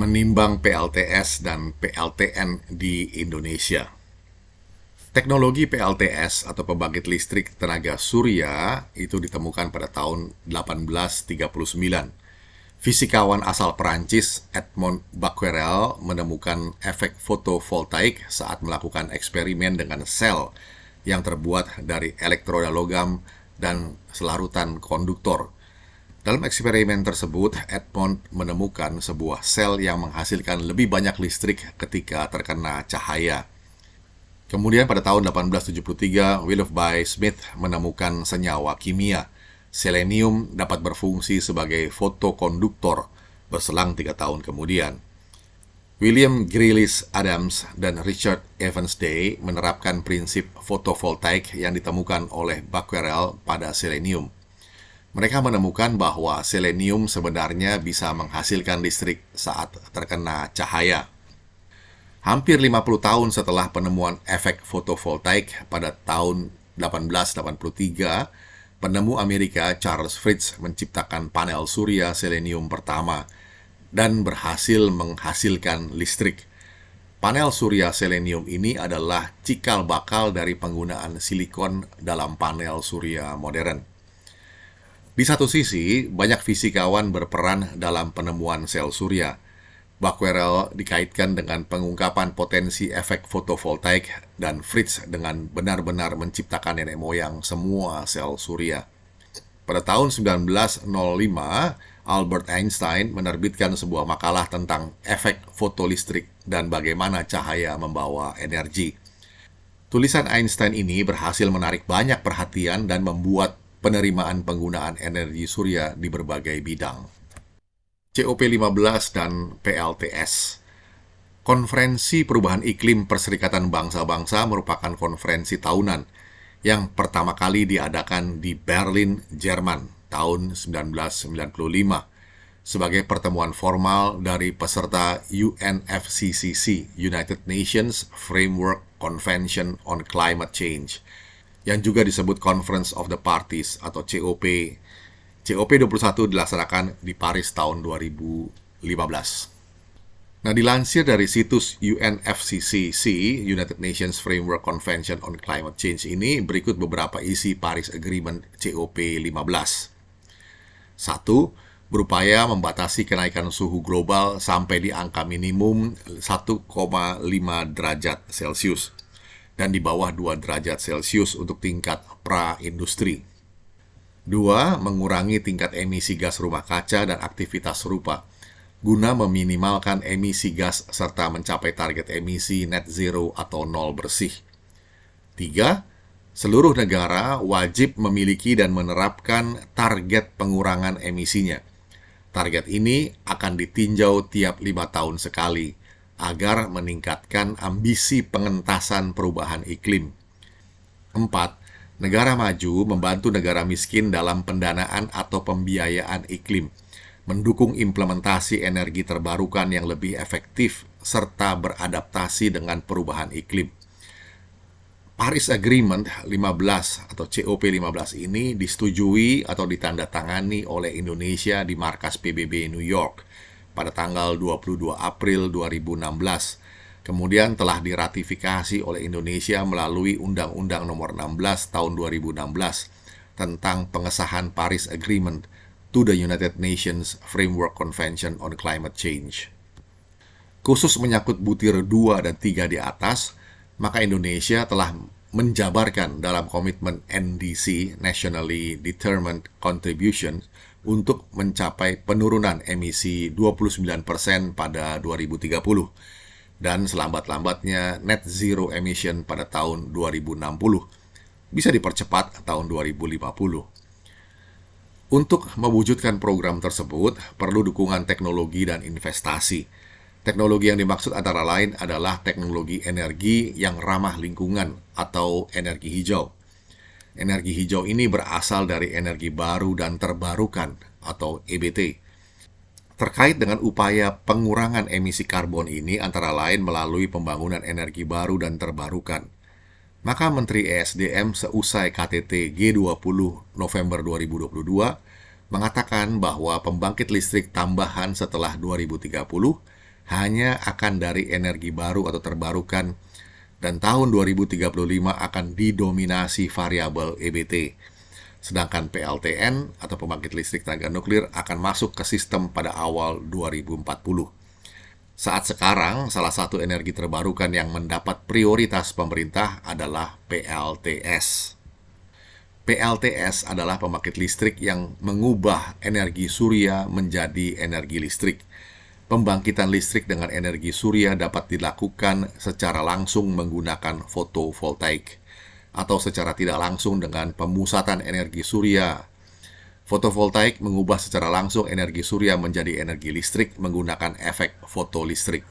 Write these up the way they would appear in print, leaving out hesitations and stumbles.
menimbang PLTS dan PLTN di Indonesia. Teknologi PLTS atau pembangkit listrik tenaga surya itu ditemukan pada tahun 1839. Fisikawan asal Perancis Edmond Becquerel menemukan efek fotovoltaik saat melakukan eksperimen dengan sel yang terbuat dari elektroda logam dan selarutan konduktor. Dalam eksperimen tersebut, Edmond menemukan sebuah sel yang menghasilkan lebih banyak listrik ketika terkena cahaya. Kemudian pada tahun 1873, Willoughby Smith menemukan senyawa kimia. Selenium dapat berfungsi sebagai fotokonduktor berselang 3 tahun kemudian. William Greeley Adams dan Richard Evans Day menerapkan prinsip fotovoltaik yang ditemukan oleh Becquerel pada selenium. Mereka menemukan bahwa selenium sebenarnya bisa menghasilkan listrik saat terkena cahaya. Hampir 50 tahun setelah penemuan efek fotovoltaik pada tahun 1883, penemu Amerika Charles Fritz menciptakan panel surya selenium pertama dan berhasil menghasilkan listrik. Panel surya selenium ini adalah cikal bakal dari penggunaan silikon dalam panel surya modern. Di satu sisi, banyak fisikawan berperan dalam penemuan sel surya. Becquerel dikaitkan dengan pengungkapan potensi efek fotovoltaik dan Fritz dengan benar-benar menciptakan nenek moyang semua sel surya. Pada tahun 1905, Albert Einstein menerbitkan sebuah makalah tentang efek fotolistrik dan bagaimana cahaya membawa energi. Tulisan Einstein ini berhasil menarik banyak perhatian dan membuat penerimaan penggunaan energi surya di berbagai bidang. COP15 dan PLTS. Konferensi Perubahan Iklim Perserikatan Bangsa-Bangsa merupakan konferensi tahunan yang pertama kali diadakan di Berlin, Jerman, tahun 1995 sebagai pertemuan formal dari peserta UNFCCC, United Nations Framework Convention on Climate Change, yang juga disebut Conference of the Parties atau COP. COP21 dilaksanakan di Paris tahun 2015. Nah, dilansir dari situs UNFCCC, United Nations Framework Convention on Climate Change ini, berikut beberapa isi Paris Agreement COP15. 1. Berupaya membatasi kenaikan suhu global sampai di angka minimum 1,5 derajat Celcius dan di bawah 2 derajat Celcius untuk tingkat pra-industri. 2. Mengurangi tingkat emisi gas rumah kaca dan aktivitas serupa guna meminimalkan emisi gas serta mencapai target emisi net zero atau nol bersih. 3. Seluruh negara wajib memiliki dan menerapkan target pengurangan emisinya. Target ini akan ditinjau tiap 5 tahun sekali agar meningkatkan ambisi pengentasan perubahan iklim. 4. Negara maju membantu negara miskin dalam pendanaan atau pembiayaan iklim, mendukung implementasi energi terbarukan yang lebih efektif, serta beradaptasi dengan perubahan iklim. Paris Agreement 15 atau COP15 ini disetujui atau ditandatangani oleh Indonesia di markas PBB New York pada tanggal 22 April 2016. Kemudian telah diratifikasi oleh Indonesia melalui Undang-Undang Nomor 16 Tahun 2016 tentang pengesahan Paris Agreement to the United Nations Framework Convention on Climate Change. Khusus menyangkut butir 2 dan 3 di atas, maka Indonesia telah menjabarkan dalam komitmen NDC, Nationally Determined Contribution, untuk mencapai penurunan emisi 29% pada 2030 dan selambat-lambatnya net zero emission pada tahun 2060. Bisa dipercepat tahun 2050. Untuk mewujudkan program tersebut, perlu dukungan teknologi dan investasi. Teknologi yang dimaksud antara lain adalah teknologi energi yang ramah lingkungan atau energi hijau. Energi hijau ini berasal dari energi baru dan terbarukan atau EBT. Terkait dengan upaya pengurangan emisi karbon ini antara lain melalui pembangunan energi baru dan terbarukan. Maka Menteri ESDM seusai KTT G20 November 2022 mengatakan bahwa pembangkit listrik tambahan setelah 2030 hanya akan dari energi baru atau terbarukan, dan tahun 2035 akan didominasi variabel EBT. Sedangkan PLTN atau pembangkit listrik tenaga nuklir akan masuk ke sistem pada awal 2040. Saat sekarang, salah satu energi terbarukan yang mendapat prioritas pemerintah adalah PLTS. PLTS adalah pembangkit listrik yang mengubah energi surya menjadi energi listrik. Pembangkitan listrik dengan energi surya dapat dilakukan secara langsung menggunakan fotovoltaik, atau secara tidak langsung dengan pemusatan energi surya. Fotovoltaik mengubah secara langsung energi surya menjadi energi listrik menggunakan efek fotolistrik.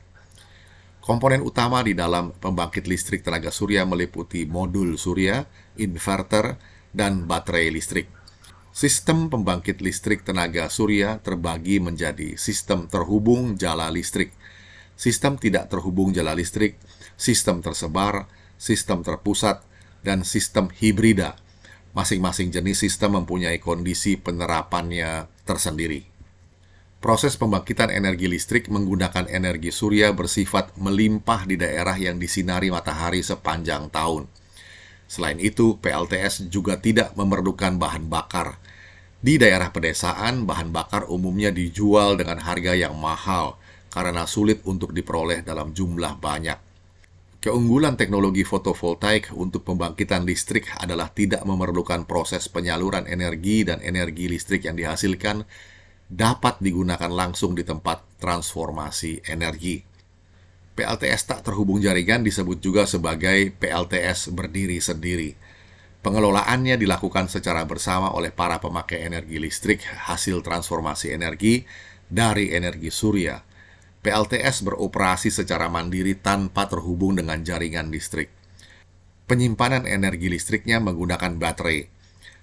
Komponen utama di dalam pembangkit listrik tenaga surya meliputi modul surya, inverter, dan baterai listrik. Sistem pembangkit listrik tenaga surya terbagi menjadi sistem terhubung jala listrik, sistem tidak terhubung jala listrik, sistem tersebar, sistem terpusat, dan sistem hibrida. Masing-masing jenis sistem mempunyai kondisi penerapannya tersendiri. Proses pembangkitan energi listrik menggunakan energi surya bersifat melimpah di daerah yang disinari matahari sepanjang tahun. Selain itu, PLTS juga tidak memerlukan bahan bakar. Di daerah pedesaan, bahan bakar umumnya dijual dengan harga yang mahal karena sulit untuk diperoleh dalam jumlah banyak. Keunggulan teknologi fotovoltaik untuk pembangkitan listrik adalah tidak memerlukan proses penyaluran energi, dan energi listrik yang dihasilkan dapat digunakan langsung di tempat transformasi energi. PLTS tak terhubung jaringan disebut juga sebagai PLTS berdiri sendiri. Pengelolaannya dilakukan secara bersama oleh para pemakai energi listrik hasil transformasi energi dari energi surya. PLTS beroperasi secara mandiri tanpa terhubung dengan jaringan listrik. Penyimpanan energi listriknya menggunakan baterai.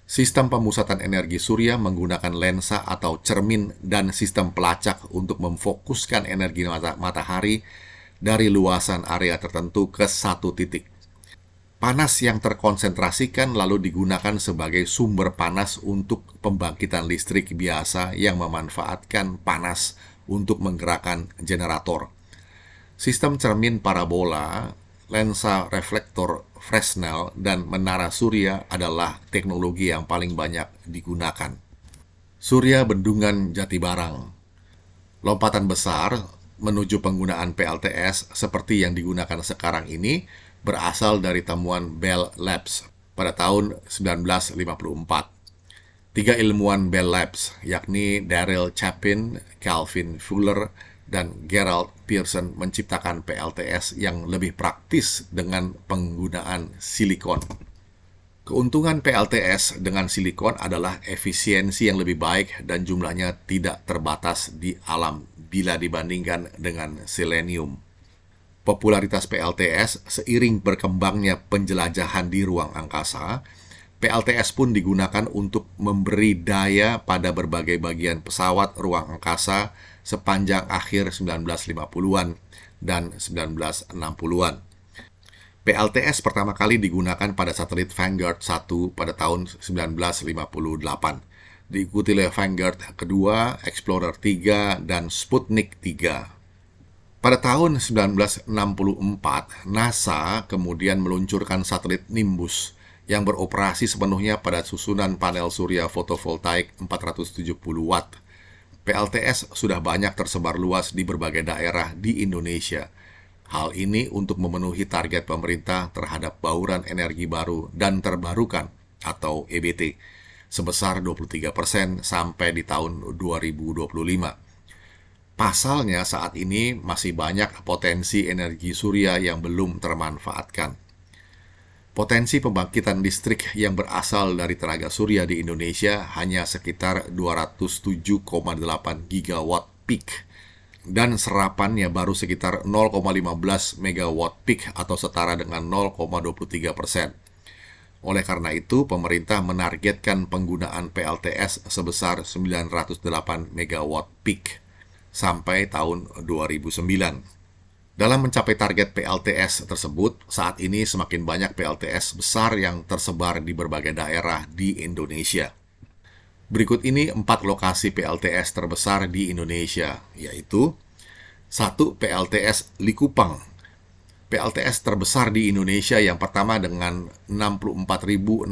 Sistem pemusatan energi surya menggunakan lensa atau cermin dan sistem pelacak untuk memfokuskan energi matahari dari luasan area tertentu ke satu titik. Panas yang terkonsentrasikan lalu digunakan sebagai sumber panas untuk pembangkitan listrik biasa yang memanfaatkan panas untuk menggerakkan generator. Sistem cermin parabola, lensa reflektor Fresnel, dan menara surya adalah teknologi yang paling banyak digunakan. Surya Bendungan Jatibarang. Lompatan besar menuju penggunaan PLTS seperti yang digunakan sekarang ini berasal dari temuan Bell Labs pada tahun 1954. 3 ilmuwan Bell Labs, yakni Daryl Chapin, Calvin Fuller, dan Gerald Pearson menciptakan PLTS yang lebih praktis dengan penggunaan silikon. Keuntungan PLTS dengan silikon adalah efisiensi yang lebih baik dan jumlahnya tidak terbatas di alam bila dibandingkan dengan selenium. Popularitas PLTS seiring berkembangnya penjelajahan di ruang angkasa, PLTS pun digunakan untuk memberi daya pada berbagai bagian pesawat ruang angkasa sepanjang akhir 1950-an dan 1960-an. PLTS pertama kali digunakan pada satelit Vanguard 1 pada tahun 1958, diikuti oleh Vanguard kedua, Explorer 3, dan Sputnik 3. Pada tahun 1964, NASA kemudian meluncurkan satelit Nimbus yang beroperasi sepenuhnya pada susunan panel surya fotovoltaik 470 watt. PLTS sudah banyak tersebar luas di berbagai daerah di Indonesia. Hal ini untuk memenuhi target pemerintah terhadap bauran energi baru dan terbarukan atau EBT sebesar 23% sampai di tahun 2025. Pasalnya saat ini masih banyak potensi energi surya yang belum termanfaatkan. Potensi pembangkitan listrik yang berasal dari tenaga surya di Indonesia hanya sekitar 207,8 gigawatt peak, dan serapannya baru sekitar 0,15 megawatt peak atau setara dengan 0,23%. Oleh karena itu, pemerintah menargetkan penggunaan PLTS sebesar 908 megawatt peak sampai tahun 2009. Dalam mencapai target PLTS tersebut, saat ini semakin banyak PLTS besar yang tersebar di berbagai daerah di Indonesia. Berikut ini 4 lokasi PLTS terbesar di Indonesia, yaitu 1. PLTS Likupang. PLTS terbesar di Indonesia yang pertama dengan 64.620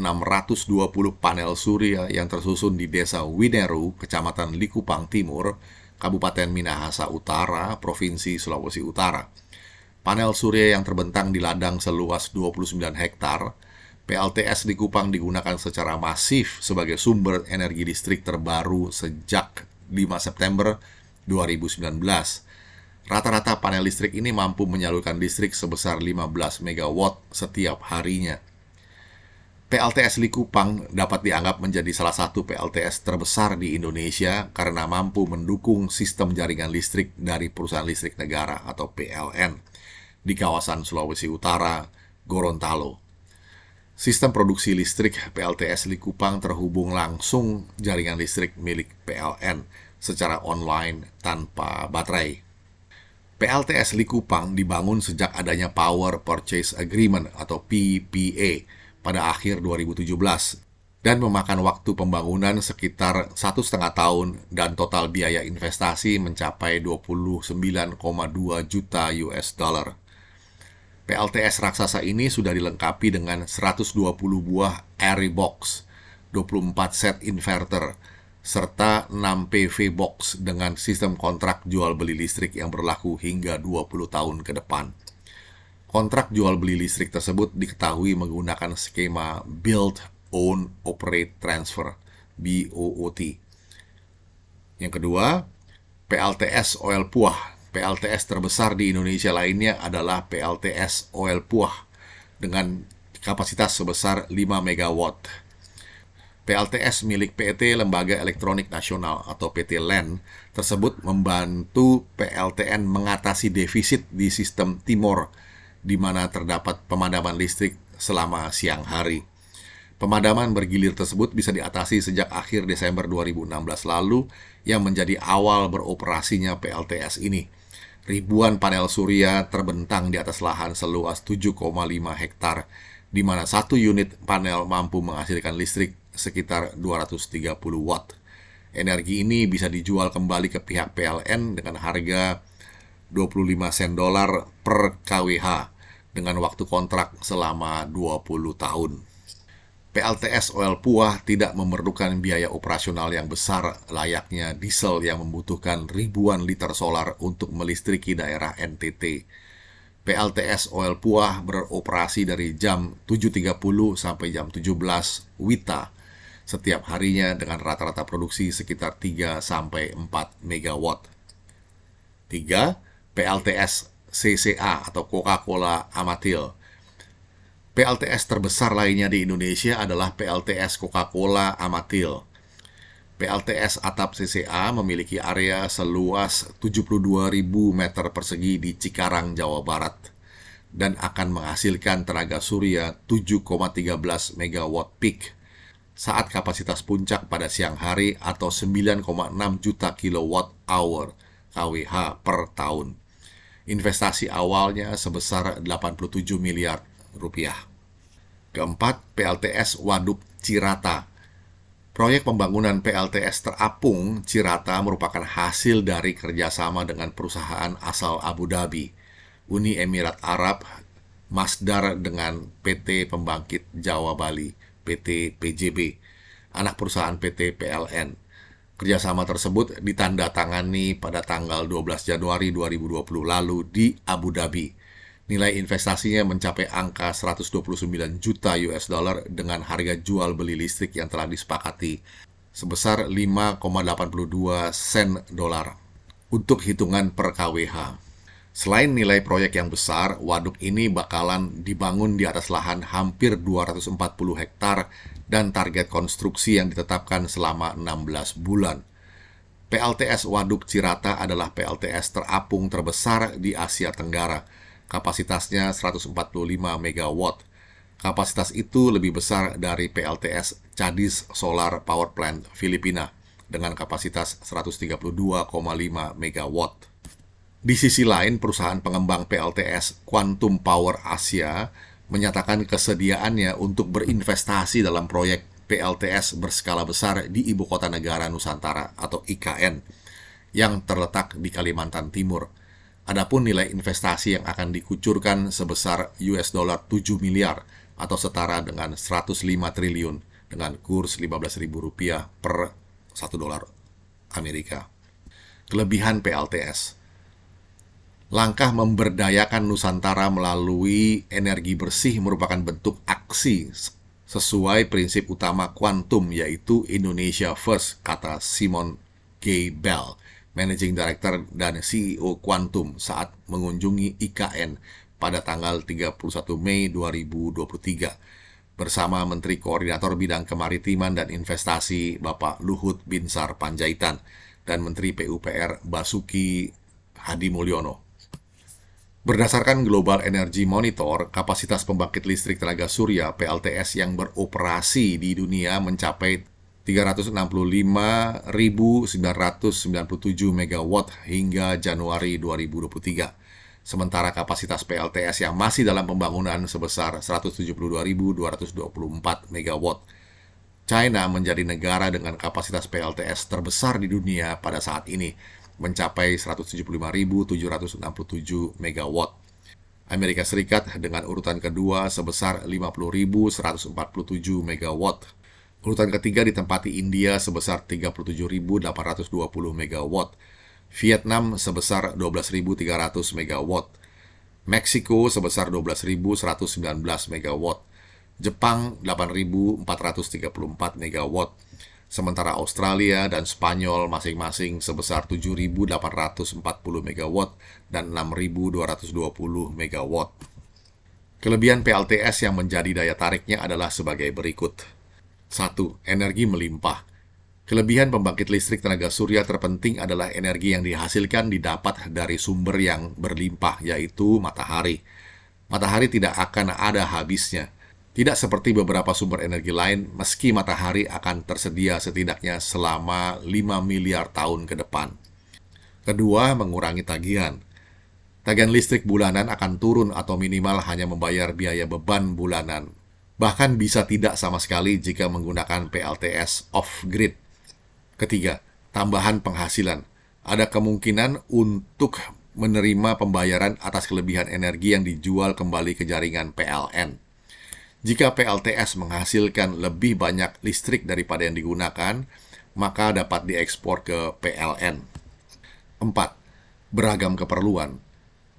panel surya yang tersusun di Desa Wineru, Kecamatan Likupang Timur, Kabupaten Minahasa Utara, Provinsi Sulawesi Utara. Panel surya yang terbentang di ladang seluas 29 hektar. PLTS Likupang digunakan secara masif sebagai sumber energi listrik terbaru sejak 5 September 2019. Rata-rata panel listrik ini mampu menyalurkan listrik sebesar 15 megawatt setiap harinya. PLTS Likupang dapat dianggap menjadi salah satu PLTS terbesar di Indonesia karena mampu mendukung sistem jaringan listrik dari perusahaan listrik negara atau PLN di kawasan Sulawesi Utara, Gorontalo. Sistem produksi listrik PLTS Likupang terhubung langsung jaringan listrik milik PLN secara online tanpa baterai. PLTS Likupang dibangun sejak adanya Power Purchase Agreement atau PPA pada akhir 2017 dan memakan waktu pembangunan sekitar 1,5 tahun dan total biaya investasi mencapai 29,2 juta US dollar. PLTS raksasa ini sudah dilengkapi dengan 120 buah Airy Box, 24 set inverter, serta 6 PV box dengan sistem kontrak jual beli listrik yang berlaku hingga 20 tahun ke depan. Kontrak jual beli listrik tersebut diketahui menggunakan skema Build, Own, Operate, Transfer (BOOT). Yang kedua, PLTS Oil Puah. PLTS terbesar di Indonesia lainnya adalah PLTS Oil Puah dengan kapasitas sebesar 5 megawatt. PLTS milik PT Lembaga Elektronik Nasional atau PT LEN tersebut membantu PLTN mengatasi defisit di sistem Timor, di mana terdapat pemadaman listrik selama siang hari. Pemadaman bergilir tersebut bisa diatasi sejak akhir Desember 2016 lalu yang menjadi awal beroperasinya PLTS ini. Ribuan panel surya terbentang di atas lahan seluas 7,5 hektar, di mana satu unit panel mampu menghasilkan listrik sekitar 230 watt. Energi ini bisa dijual kembali ke pihak PLN dengan harga 25 sen dolar per kWh dengan waktu kontrak selama 20 tahun. PLTS Oil Puah tidak memerlukan biaya operasional yang besar layaknya diesel yang membutuhkan ribuan liter solar untuk melistriki daerah NTT. PLTS Oil Puah beroperasi dari jam 7.30 sampai jam 17 WITA setiap harinya dengan rata-rata produksi sekitar 3-4 megawatt. 3. PLTS CCA atau Coca-Cola Amatil. PLTS terbesar lainnya di Indonesia adalah PLTS Coca-Cola Amatil. PLTS atap CCA memiliki area seluas 72.000 meter persegi di Cikarang, Jawa Barat dan akan menghasilkan tenaga surya 7,13 megawatt peak saat kapasitas puncak pada siang hari atau 9,6 juta kilowatt hour (kWh) per tahun. Investasi awalnya sebesar 87 miliar rupiah. Keempat, PLTS Waduk Cirata. Proyek pembangunan PLTS terapung Cirata merupakan hasil dari kerjasama dengan perusahaan asal Abu Dhabi, Uni Emirat Arab, Masdar dengan PT Pembangkit Jawa Bali, PT PJB, anak perusahaan PT PLN. Kerjasama tersebut ditandatangani pada tanggal 12 Januari 2020 lalu di Abu Dhabi. Nilai investasinya mencapai angka 129 juta US dollar dengan harga jual beli listrik yang telah disepakati sebesar 5,82 sen dolar untuk hitungan per kWh. Selain nilai proyek yang besar, waduk ini bakalan dibangun di atas lahan hampir 240 hektar dan target konstruksi yang ditetapkan selama 16 bulan. PLTS Waduk Cirata adalah PLTS terapung terbesar di Asia Tenggara. Kapasitasnya 145 megawatt. Kapasitas itu lebih besar dari PLTS Cadiz Solar Power Plant Filipina dengan kapasitas 132,5 megawatt. Di sisi lain, perusahaan pengembang PLTS Quantum Power Asia menyatakan kesediaannya untuk berinvestasi dalam proyek PLTS berskala besar di Ibu Kota Negara Nusantara atau IKN yang terletak di Kalimantan Timur. Adapun nilai investasi yang akan dikucurkan sebesar US dollar 7 miliar atau setara dengan 105 triliun dengan kurs Rp15.000 per 1 dolar Amerika. Kelebihan PLTS. Langkah memberdayakan Nusantara melalui energi bersih merupakan bentuk aksi sesuai prinsip utama kuantum, yaitu Indonesia First, kata Simon G. Bell, Managing Director dan CEO Quantum saat mengunjungi IKN pada tanggal 31 Mei 2023 bersama Menteri Koordinator Bidang Kemaritiman dan Investasi Bapak Luhut Binsar Panjaitan dan Menteri PUPR Basuki Hadi Mulyono. Berdasarkan Global Energy Monitor, kapasitas pembangkit listrik tenaga surya PLTS yang beroperasi di dunia mencapai 365.997 MW hingga Januari 2023. Sementara kapasitas PLTS yang masih dalam pembangunan sebesar 172.224 MW. China menjadi negara dengan kapasitas PLTS terbesar di dunia pada saat ini, mencapai 175.767 MW. Amerika Serikat dengan urutan kedua sebesar 50.147 MW. Urutan ketiga ditempati India sebesar 37.820 MW. Vietnam sebesar 12.300 MW. Meksiko sebesar 12.119 MW. Jepang 8.434 MW. Sementara Australia dan Spanyol masing-masing sebesar 7.840 MW dan 6.220 MW. Kelebihan PLTS yang menjadi daya tariknya adalah sebagai berikut. 1. Energi melimpah. Kelebihan pembangkit listrik tenaga surya terpenting adalah energi yang dihasilkan didapat dari sumber yang berlimpah, yaitu matahari. Matahari tidak akan ada habisnya. Tidak seperti beberapa sumber energi lain, meski matahari akan tersedia setidaknya selama 5 miliar tahun ke depan. Kedua, mengurangi tagihan. Tagihan listrik bulanan akan turun atau minimal hanya membayar biaya beban bulanan. Bahkan bisa tidak sama sekali jika menggunakan PLTS off-grid. Ketiga, tambahan penghasilan. Ada kemungkinan untuk menerima pembayaran atas kelebihan energi yang dijual kembali ke jaringan PLN. Jika PLTS menghasilkan lebih banyak listrik daripada yang digunakan, maka dapat diekspor ke PLN. 4. Beragam keperluan.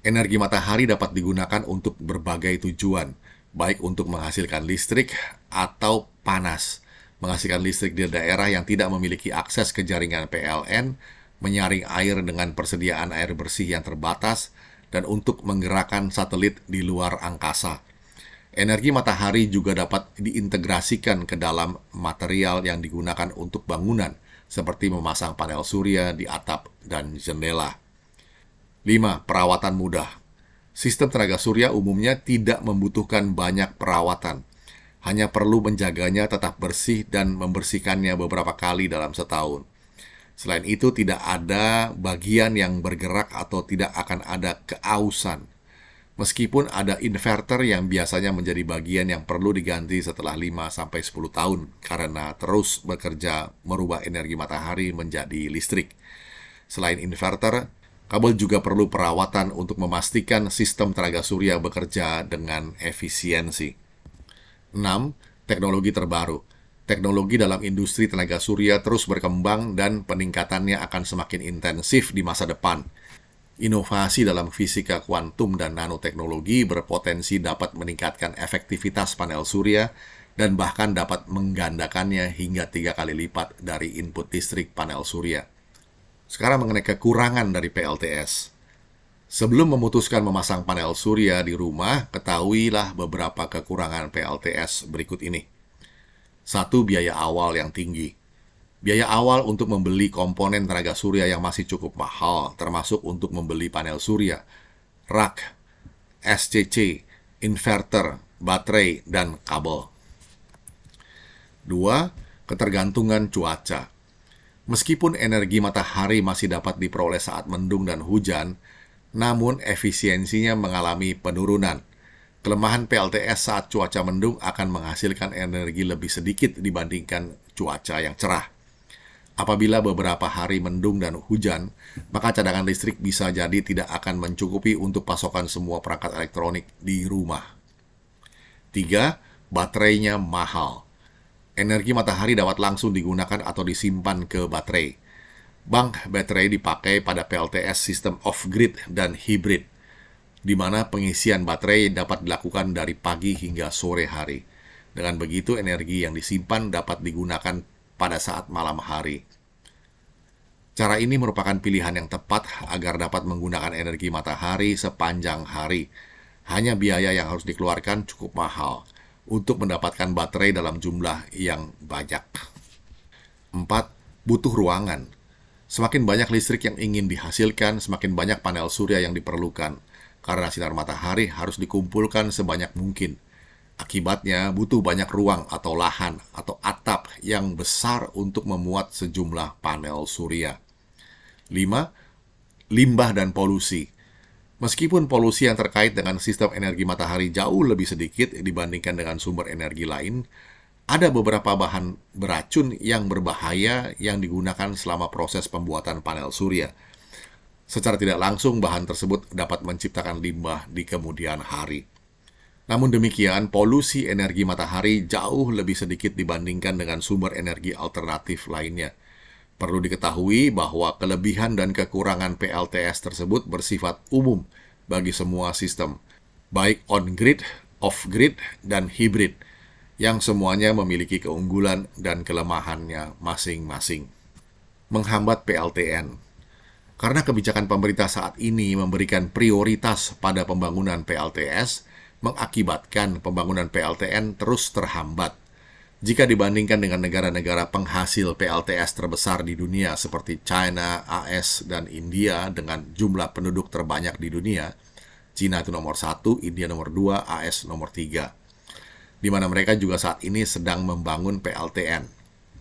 Energi matahari dapat digunakan untuk berbagai tujuan, baik untuk menghasilkan listrik atau panas, menghasilkan listrik di daerah yang tidak memiliki akses ke jaringan PLN, menyaring air dengan persediaan air bersih yang terbatas, dan untuk menggerakkan satelit di luar angkasa. Energi matahari juga dapat diintegrasikan ke dalam material yang digunakan untuk bangunan, seperti memasang panel surya di atap dan jendela. 5. Perawatan mudah. Sistem tenaga surya umumnya tidak membutuhkan banyak perawatan. Hanya perlu menjaganya tetap bersih dan membersihkannya beberapa kali dalam setahun. Selain itu, tidak ada bagian yang bergerak atau tidak akan ada keausan. Meskipun ada inverter yang biasanya menjadi bagian yang perlu diganti setelah 5-10 tahun karena terus bekerja merubah energi matahari menjadi listrik. Selain inverter, kabel juga perlu perawatan untuk memastikan sistem tenaga surya bekerja dengan efisiensi. 6. Teknologi terbaru. Teknologi dalam industri tenaga surya terus berkembang dan peningkatannya akan semakin intensif di masa depan. Inovasi dalam fisika kuantum dan nanoteknologi berpotensi dapat meningkatkan efektivitas panel surya dan bahkan dapat menggandakannya hingga 3 kali lipat dari input listrik panel surya. Sekarang mengenai kekurangan dari PLTS. Sebelum memutuskan memasang panel surya di rumah, ketahuilah beberapa kekurangan PLTS berikut ini. 1. Biaya awal yang tinggi. Biaya awal untuk membeli komponen tenaga surya yang masih cukup mahal, termasuk untuk membeli panel surya, rak, SCC, inverter, baterai, dan kabel. 2. Ketergantungan cuaca. Meskipun energi matahari masih dapat diperoleh saat mendung dan hujan, namun efisiensinya mengalami penurunan. Kelemahan PLTS saat cuaca mendung akan menghasilkan energi lebih sedikit dibandingkan cuaca yang cerah. Apabila beberapa hari mendung dan hujan, maka cadangan listrik bisa jadi tidak akan mencukupi untuk pasokan semua perangkat elektronik di rumah. 3. Baterainya mahal. Energi matahari dapat langsung digunakan atau disimpan ke baterai. Bank baterai dipakai pada PLTS sistem off-grid dan hybrid, di mana pengisian baterai dapat dilakukan dari pagi hingga sore hari. Dengan begitu, energi yang disimpan dapat digunakan pada saat malam hari. Cara ini merupakan pilihan yang tepat agar dapat menggunakan energi matahari sepanjang hari. Hanya biaya yang harus dikeluarkan cukup mahal untuk mendapatkan baterai dalam jumlah yang banyak. 4. Butuh ruangan. Semakin banyak listrik yang ingin dihasilkan, semakin banyak panel surya yang diperlukan, karena sinar matahari harus dikumpulkan sebanyak mungkin. Akibatnya, butuh banyak ruang atau lahan atau atap yang besar untuk memuat sejumlah panel surya. 5. Limbah dan polusi. Meskipun polusi yang terkait dengan sistem energi matahari jauh lebih sedikit dibandingkan dengan sumber energi lain, ada beberapa bahan beracun yang berbahaya yang digunakan selama proses pembuatan panel surya. Secara tidak langsung, bahan tersebut dapat menciptakan limbah di kemudian hari. Namun demikian, polusi energi matahari jauh lebih sedikit dibandingkan dengan sumber energi alternatif lainnya. Perlu diketahui bahwa kelebihan dan kekurangan PLTS tersebut bersifat umum bagi semua sistem, baik on-grid, off-grid, dan hybrid, yang semuanya memiliki keunggulan dan kelemahannya masing-masing. Menghambat PLTN. Karena kebijakan pemerintah saat ini memberikan prioritas pada pembangunan PLTS, mengakibatkan pembangunan PLTN terus terhambat. Jika dibandingkan dengan negara-negara penghasil PLTS terbesar di dunia seperti China, AS, dan India dengan jumlah penduduk terbanyak di dunia, China itu nomor 1, India nomor 2, AS nomor 3. Di mana mereka juga saat ini sedang membangun PLTN.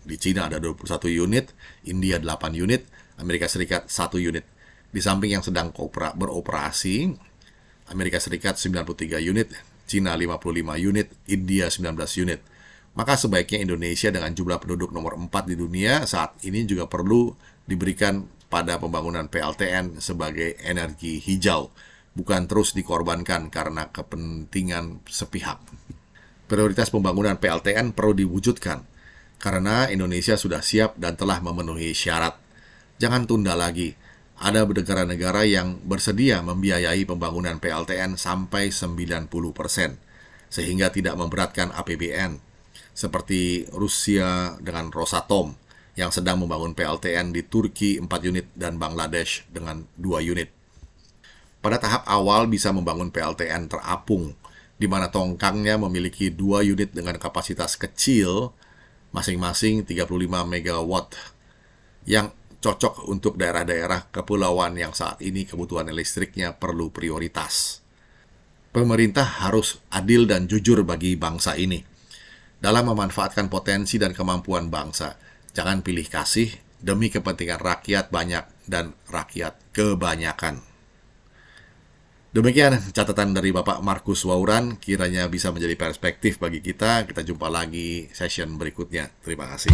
Di China ada 21 unit, India 8 unit, Amerika Serikat 1 unit. Di samping yang sedang beroperasi, Amerika Serikat 93 unit, China 55 unit, India 19 unit. Maka sebaiknya Indonesia dengan jumlah penduduk nomor 4 di dunia saat ini juga perlu diberikan pada pembangunan PLTN sebagai energi hijau, bukan terus dikorbankan karena kepentingan sepihak. Prioritas pembangunan PLTN perlu diwujudkan, karena Indonesia sudah siap dan telah memenuhi syarat. Jangan tunda lagi. Ada negara-negara yang bersedia membiayai pembangunan PLTN sampai 90%, sehingga tidak memberatkan APBN, seperti Rusia dengan Rosatom, yang sedang membangun PLTN di Turki 4 unit dan Bangladesh dengan 2 unit. Pada tahap awal bisa membangun PLTN terapung, di mana tongkangnya memiliki 2 unit dengan kapasitas kecil, masing-masing 35 MW, yang cocok untuk daerah-daerah kepulauan yang saat ini kebutuhan listriknya perlu prioritas. Pemerintah harus adil dan jujur bagi bangsa ini dalam memanfaatkan potensi dan kemampuan bangsa. Jangan pilih kasih demi kepentingan rakyat banyak dan rakyat kebanyakan. Demikian catatan dari Bapak Markus Wauran, kiranya bisa menjadi perspektif bagi kita. Kita jumpa lagi session berikutnya. Terima kasih.